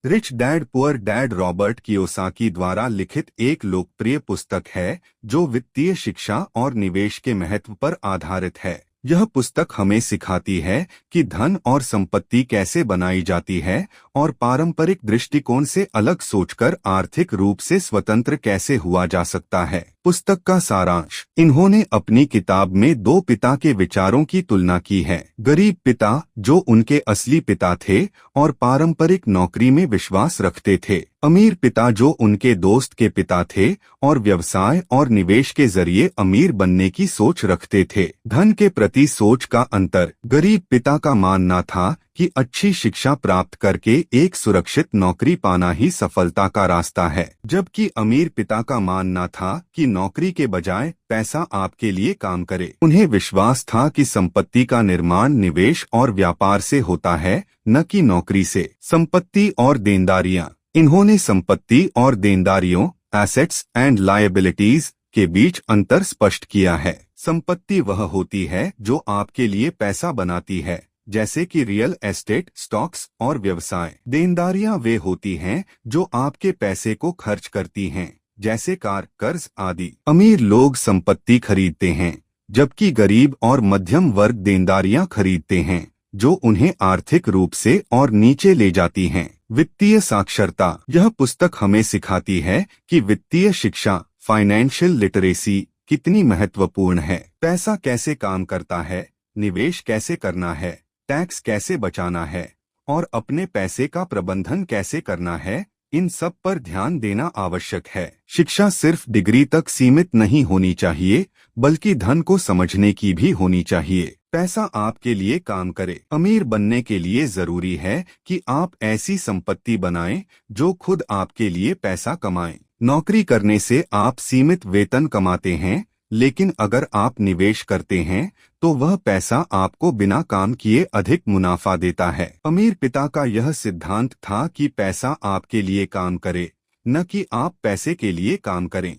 Rich dad poor dad Robert Kiyosaki द्वारा लिखित एक लोकप्रिय पुस्तक है जो वित्तीय शिक्षा और निवेश के महत्व पर आधारित है। यह पुस्तक हमें सिखाती है कि धन और संपत्ति कैसे बनाई जाती है और पारंपरिक दृष्टिकोण से अलग सोचकर आर्थिक रूप से स्वतंत्र कैसे हुआ जा सकता है। पुस्तक का सारांश। इन्होंने अपनी किताब में दो पिता के विचारों की तुलना की है। गरीब पिता जो उनके असली पिता थे और पारंपरिक नौकरी में विश्वास रखते थे, अमीर पिता जो उनके दोस्त के पिता थे और व्यवसाय और निवेश के जरिए अमीर बनने की सोच रखते थे। धन के प्रति सोच का अंतर। गरीब पिता का मानना था कि अच्छी शिक्षा प्राप्त करके एक सुरक्षित नौकरी पाना ही सफलता का रास्ता है, जबकि अमीर पिता का मानना था कि नौकरी के बजाय पैसा आपके लिए काम करे। उन्हें विश्वास था कि संपत्ति का निर्माण निवेश और व्यापार से होता है, न कि नौकरी से। संपत्ति और देनदारियां। इन्होंने संपत्ति और देनदारियों एसेट्स एंड लायबिलिटीज के बीच अंतर स्पष्ट किया है। संपत्ति वह होती है जो आपके लिए पैसा बनाती है, जैसे कि रियल एस्टेट, स्टॉक्स और व्यवसाय। देनदारियां वे होती हैं जो आपके पैसे को खर्च करती हैं, जैसे कार, कर्ज आदि। अमीर लोग संपत्ति खरीदते हैं, जबकि गरीब और मध्यम वर्ग देनदारियां खरीदते हैं जो उन्हें आर्थिक रूप से और नीचे ले जाती हैं। वित्तीय साक्षरता। यह पुस्तक हमें सिखाती है कि वित्तीय शिक्षा फाइनेंशियल लिटरेसी कितनी महत्वपूर्ण है। पैसा कैसे काम करता है, निवेश कैसे करना है, टैक्स कैसे बचाना है और अपने पैसे का प्रबंधन कैसे करना है, इन सब पर ध्यान देना आवश्यक है। शिक्षा सिर्फ डिग्री तक सीमित नहीं होनी चाहिए, बल्कि धन को समझने की भी होनी चाहिए। पैसा आपके लिए काम करे। अमीर बनने के लिए जरूरी है कि आप ऐसी संपत्ति बनाएं जो खुद आपके लिए पैसा कमाएं। नौकरी करने से आप सीमित वेतन कमाते हैं, लेकिन अगर आप निवेश करते हैं तो वह पैसा आपको बिना काम किए अधिक मुनाफा देता है। अमीर पिता का यह सिद्धांत था कि पैसा आपके लिए काम करे, न कि आप पैसे के लिए काम करें।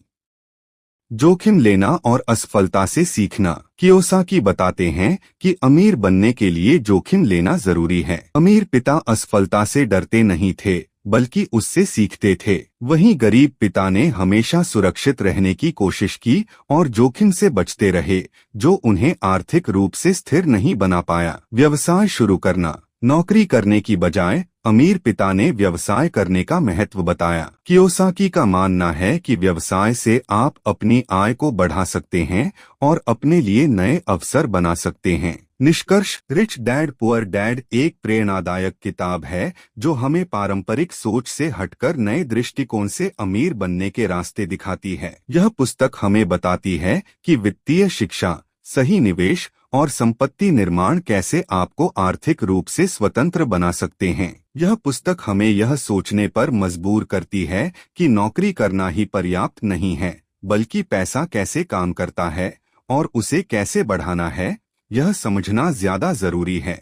जोखिम लेना और असफलता से सीखना। कियोसाकी बताते हैं कि अमीर बनने के लिए जोखिम लेना जरूरी है। अमीर पिता असफलता से डरते नहीं थे, बल्कि उससे सीखते थे। वहीं गरीब पिता ने हमेशा सुरक्षित रहने की कोशिश की और जोखिम से बचते रहे, जो उन्हें आर्थिक रूप से स्थिर नहीं बना पाया। व्यवसाय शुरू करना। नौकरी करने की बजाय अमीर पिता ने व्यवसाय करने का महत्व बताया। कियोसाकी का मानना है कि व्यवसाय से आप अपनी आय को बढ़ा सकते हैं और अपने लिए नए अवसर बना सकते हैं। निष्कर्ष। रिच डैड पुअर डैड एक प्रेरणादायक किताब है जो हमें पारंपरिक सोच से हटकर नए दृष्टिकोण से अमीर बनने के रास्ते दिखाती है। यह पुस्तक हमें बताती है कि वित्तीय शिक्षा, सही निवेश और संपत्ति निर्माण कैसे आपको आर्थिक रूप से स्वतंत्र बना सकते हैं। यह पुस्तक हमें यह सोचने पर मजबूर करती है कि नौकरी करना ही पर्याप्त नहीं है, बल्कि पैसा कैसे काम करता है और उसे कैसे बढ़ाना है, यह समझना ज्यादा जरूरी है।